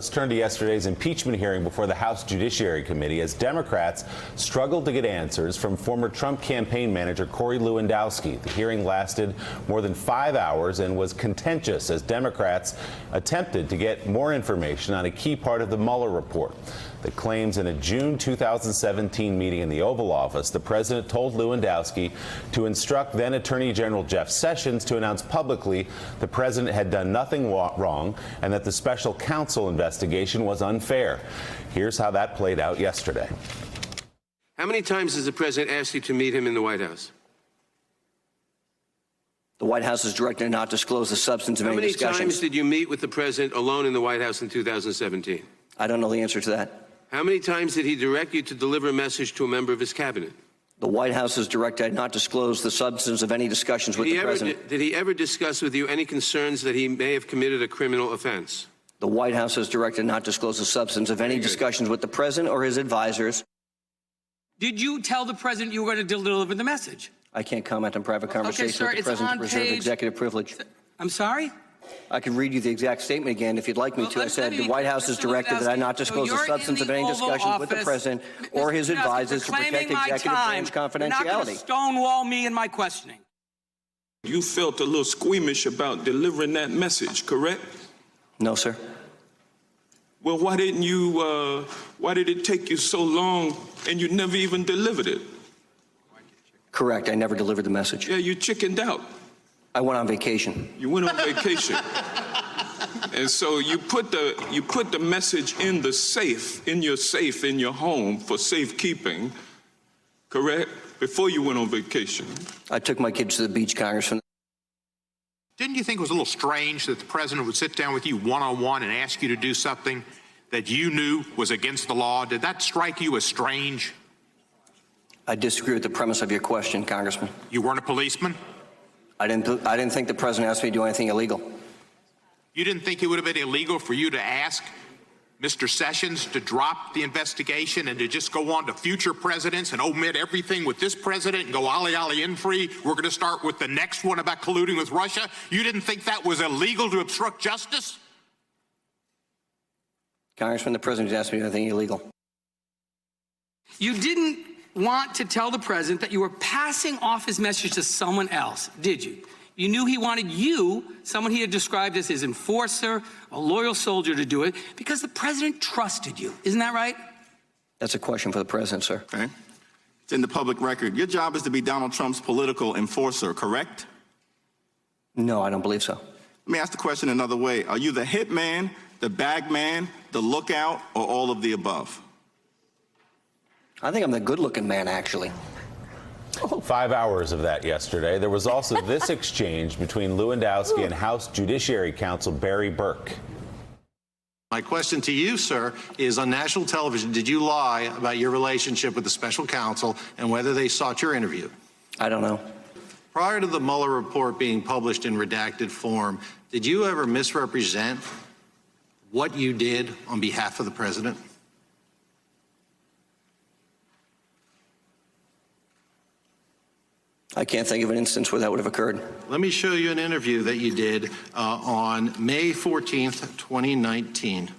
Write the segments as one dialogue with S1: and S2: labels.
S1: Let's turn to yesterday's impeachment hearing before the House Judiciary Committee as Democrats struggled to get answers from former Trump campaign manager Corey Lewandowski. The hearing lasted more than 5 hours and was contentious as Democrats attempted to get more information on a key part of the Mueller report. The claims in a June 2017 meeting in the Oval Office, the president told Lewandowski to instruct then Attorney General Jeff Sessions to announce publicly the president had done nothing wrong and that the special counsel investigation was unfair. Here's how that played out yesterday.
S2: How many times has the president asked you to meet him in the White House?
S3: The White House is directed to not disclose the substance of any discussions.
S2: How many times did you meet with the president alone in the White House in 2017?
S3: I don't know the answer to that.
S2: How many times did he direct you to deliver a message to a member of his cabinet?
S3: The White House is directed to not disclose the substance of any discussions with the president.
S2: Did he ever discuss with you any concerns that he may have committed a criminal offense?
S3: The White House is directed to not disclose the substance of any discussions with the president or his advisors.
S4: Did you tell the president you were going to deliver the message?
S3: I can't comment on private conversations with the president to preserve executive privilege.
S4: I'm sorry?
S3: I can read you the exact statement again if you'd like me to. I said the White House is directed that I not disclose the substance of any discussions with the president or his advisors to protect executive branch confidentiality.
S4: You're not going to stonewall me in my questioning.
S5: You felt a little squeamish about delivering that message, correct?
S3: No, sir.
S5: Well, why did it take you so long and you never even delivered it?
S3: Correct. I never delivered the message.
S5: Yeah, you chickened out.
S3: I went on vacation.
S5: You went on vacation. And so you put the message in the safe, in your home for safekeeping, correct? Before you went on vacation.
S3: I took my kids to the beach, Congressman.
S6: Didn't you think it was a little strange that the president would sit down with you one-on-one and ask you to do something that you knew was against the law? Did that strike you as strange?
S3: I disagree with the premise of your question, Congressman.
S6: You weren't a policeman?
S3: I didn't think the president asked me to do anything illegal.
S6: You didn't think it would have been illegal for you to ask Mr. Sessions to drop the investigation and to just go on to future presidents and omit everything with this president and go ollie in free? We're going to start with the next one about colluding with Russia. You didn't think that was illegal to obstruct justice?
S3: Congressman, the president asked me to do anything illegal.
S4: You didn't want to tell the president that you were passing off his message to someone else, did you? You knew he wanted you, someone he had described as his enforcer, a loyal soldier, to do it because the president trusted you. Isn't that right?
S3: That's a question for the president, sir.
S7: Okay. It's in the public record. Your job is to be Donald Trump's political enforcer, correct?
S3: No, I don't believe so.
S7: Let me ask the question another way. Are you the hit man, the bag man, the lookout, or all of the above?
S3: I think I'm the good-looking man, actually.
S1: 5 hours of that yesterday. There was also this exchange between Lewandowski and House Judiciary Counsel Barry Burke.
S8: My question to you, sir, is on national television, did you lie about your relationship with the special counsel and whether they sought your interview?
S3: I don't know.
S8: Prior to the Mueller report being published in redacted form, did you ever misrepresent what you did on behalf of the president?
S3: I can't think of an instance where that would have occurred.
S8: Let me show you an interview that you did on May 14th, 2019.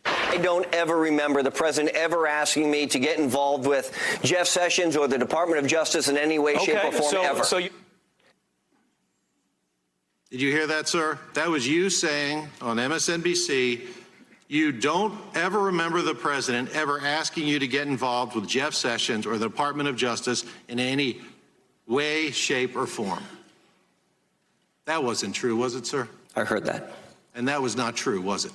S3: I don't ever remember the president ever asking me to get involved with Jeff Sessions or the Department of Justice in any way, shape, or form ever.
S8: Did you hear that, sir? That was you saying on MSNBC, you don't ever remember the president ever asking you to get involved with Jeff Sessions or the Department of Justice in any way, shape, or form. That wasn't true, was it, sir?
S3: I heard that.
S8: And that was not true, was it?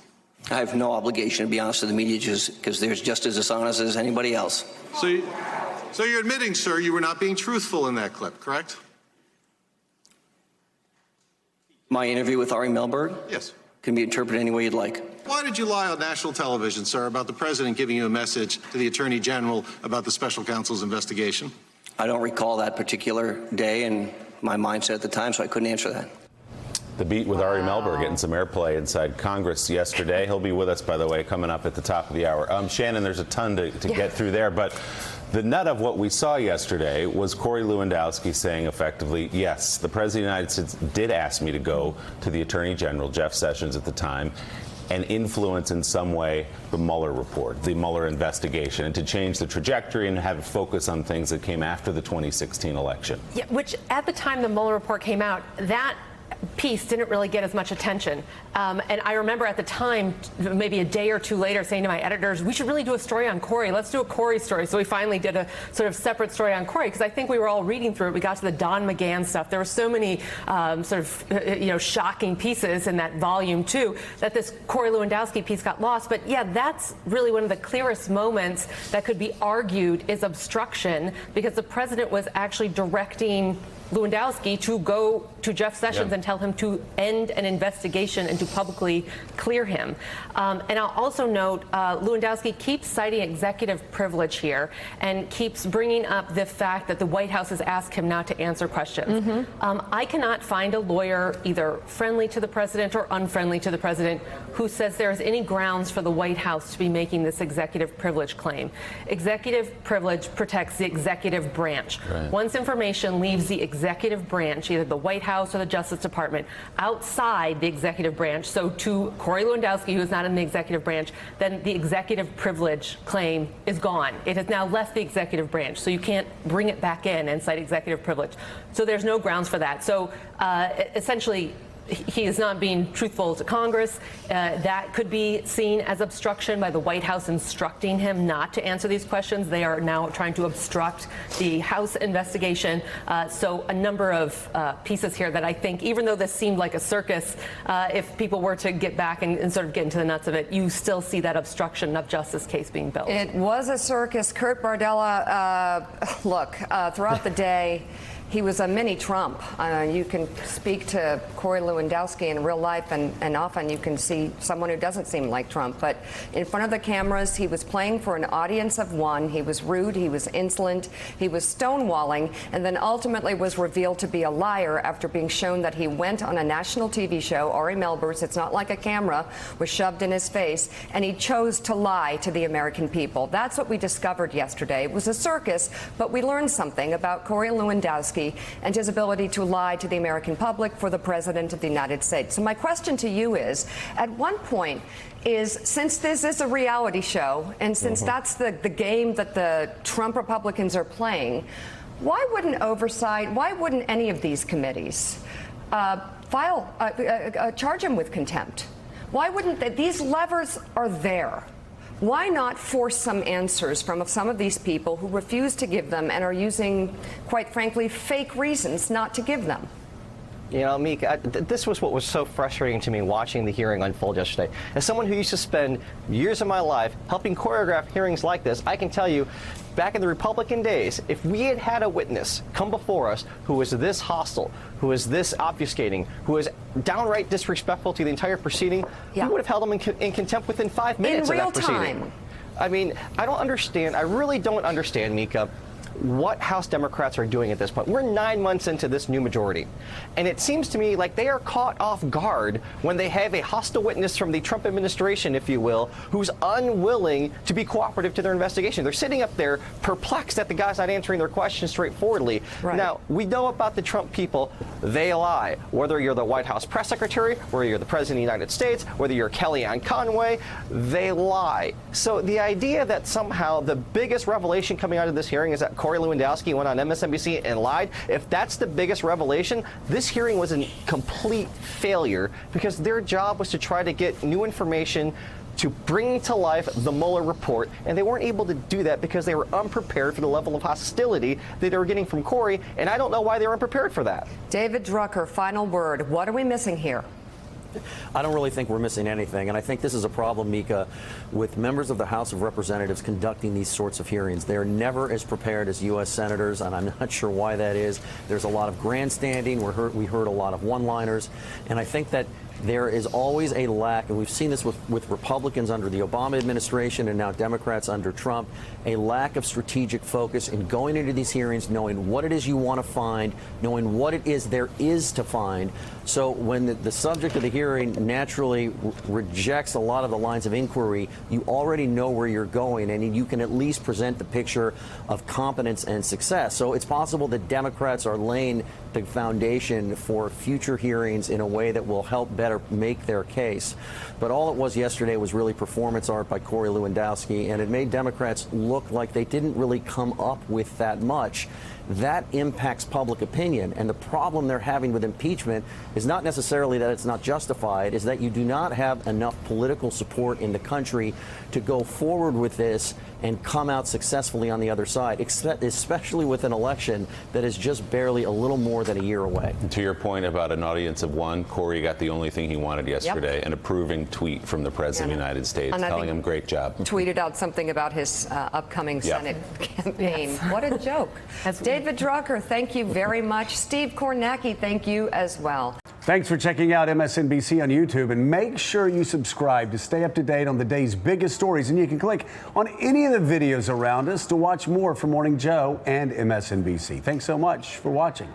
S3: I have no obligation to be honest with the media because they're just as dishonest as anybody else.
S8: So you're admitting, sir, you were not being truthful in that clip, correct?
S3: My interview with Ari Melberg?
S8: Yes.
S3: Can be interpreted any way you'd like.
S8: Why did you lie on national television, sir, about the president giving you a message to the Attorney General about the special counsel's investigation?
S3: I don't recall that particular day and my mindset at the time, so I couldn't answer that.
S1: The beat with Ari Melberg getting some airplay inside Congress yesterday. He'll be with us, by the way, coming up at the top of the hour. Shannon, there's a ton to get through there, but the nut of what we saw yesterday was Corey Lewandowski saying effectively, yes, the President of the United States did ask me to go to the Attorney General, Jeff Sessions at the time, and influence in some way the Mueller report, the Mueller investigation, and to change the trajectory and have it focus on things that came after the 2016 election.
S9: Yeah, which at the time the Mueller report came out, that piece didn't really get as much attention. And I remember at the time, maybe a day or two later, saying to my editors, we should really do a story on Corey. Let's do a Corey story. So we finally did a sort of separate story on Corey, because I think we were all reading through it. We got to the Don McGahn stuff. There were so many sort of, shocking pieces in that volume, too, that this Corey Lewandowski piece got lost. But yeah, that's really one of the clearest moments that could be argued is obstruction, because the president was actually directing Lewandowski to go to Jeff Sessions and tell him to end an investigation and to publicly clear him. And I'll also note Lewandowski keeps citing executive privilege here and keeps bringing up the fact that the White House has asked him not to answer questions. I cannot find a lawyer either friendly to the president or unfriendly to the president who says there is any grounds for the White House to be making this executive privilege claim. Executive privilege protects the executive branch. Right. Once information leaves the executive branch, either the White House or the Justice Department, outside the executive branch, so to Corey Lewandowski, who is not in the executive branch, then the executive privilege claim is gone. It has now left the executive branch, so you can't bring it back in and cite executive privilege. So there's no grounds for that. So essentially, he is not being truthful to Congress. That could be seen as obstruction by the White House instructing him not to answer these questions. They are now trying to obstruct the House investigation. So a number of pieces here that I think, even though this seemed like a circus, if people were to get back and sort of get into the nuts of it, you still see that obstruction of justice case being built.
S10: It was a circus. Kurt Bardella, look, throughout the day, he was a mini Trump. You can speak to Corey Lewandowski in real life, and often you can see someone who doesn't seem like Trump. But in front of the cameras, he was playing for an audience of one. He was rude. He was insolent. He was stonewalling, and then ultimately was revealed to be a liar after being shown that he went on a national TV show, Ari Melber's. It's not like a camera was shoved in his face, and he chose to lie to the American people. That's what we discovered yesterday. It was a circus, but we learned something about Corey Lewandowski and his ability to lie to the American public for the President of the United States. So my question to you is, at one point, since this is a reality show, and since that's the game that the Trump Republicans are playing, why wouldn't any of these committees charge him with contempt? Why wouldn't these levers are there? Why not force some answers from some of these people who refuse to give them and are using, quite frankly, fake reasons not to give them?
S11: You know, Mika, this was what was so frustrating to me watching the hearing unfold yesterday. As someone who used to spend years of my life helping choreograph hearings like this, I can tell you, back in the Republican days, if we had had a witness come before us who was this hostile, who was this obfuscating, who was downright disrespectful to the entire proceeding, we would have held them in contempt within 5 minutes of that proceeding. In real time. I mean, I really don't understand, Mika, what House Democrats are doing at this point. We're 9 months into this new majority, and it seems to me like they are caught off guard when they have a hostile witness from the Trump administration, if you will, who's unwilling to be cooperative to their investigation. They're sitting up there perplexed that the guy's not answering their questions straightforwardly. Right. Now, we know about the Trump people. They lie. Whether you're the White House press secretary, whether you're the President of the United States, whether you're Kellyanne Conway, they lie. So the idea that somehow the biggest revelation coming out of this hearing is that Corey Lewandowski went on MSNBC and lied. If that's the biggest revelation, this hearing was a complete failure, because their job was to try to get new information to bring to life the Mueller report, and they weren't able to do that because they were unprepared for the level of hostility that they were getting from Corey, and I don't know why they were unprepared for that.
S10: David Drucker, final word. What are we missing here?
S12: I don't really think we're missing anything, and I think this is a problem, Mika, with members of the House of Representatives conducting these sorts of hearings. They are never as prepared as U.S. senators, and I'm not sure why that is. There's a lot of grandstanding. We heard a lot of one-liners, and I think that there is always a lack, and we've seen this with Republicans under the Obama administration and now Democrats under Trump, a lack of strategic focus in going into these hearings, knowing what it is you want to find, knowing what it is there is to find. So when the subject of the hearing naturally rejects a lot of the lines of inquiry, you already know where you're going, and you can at least present the picture of competence and success. So it's possible that Democrats are laying the foundation for future hearings in a way that will help better to make their case. But all it was yesterday was really performance art by Corey Lewandowski, and it made Democrats look like they didn't really come up with that much. That impacts public opinion, and the problem they're having with impeachment is not necessarily that it's not justified, is that you do not have enough political support in the country to go forward with this and come out successfully on the other side, especially with an election that is just barely a little more than a year away.
S1: To your point about an audience of one, Corey got the only thing he wanted yesterday, an approving tweet from the President of the United States telling him great job.
S10: Tweeted out something about his upcoming Senate campaign. What a joke. David Drucker, thank you very much. Steve Kornacki, thank you as well.
S13: Thanks for checking out MSNBC on YouTube, and make sure you subscribe to stay up to date on the day's biggest stories. And you can click on any of the videos around us to watch more from Morning Joe and MSNBC. Thanks so much for watching.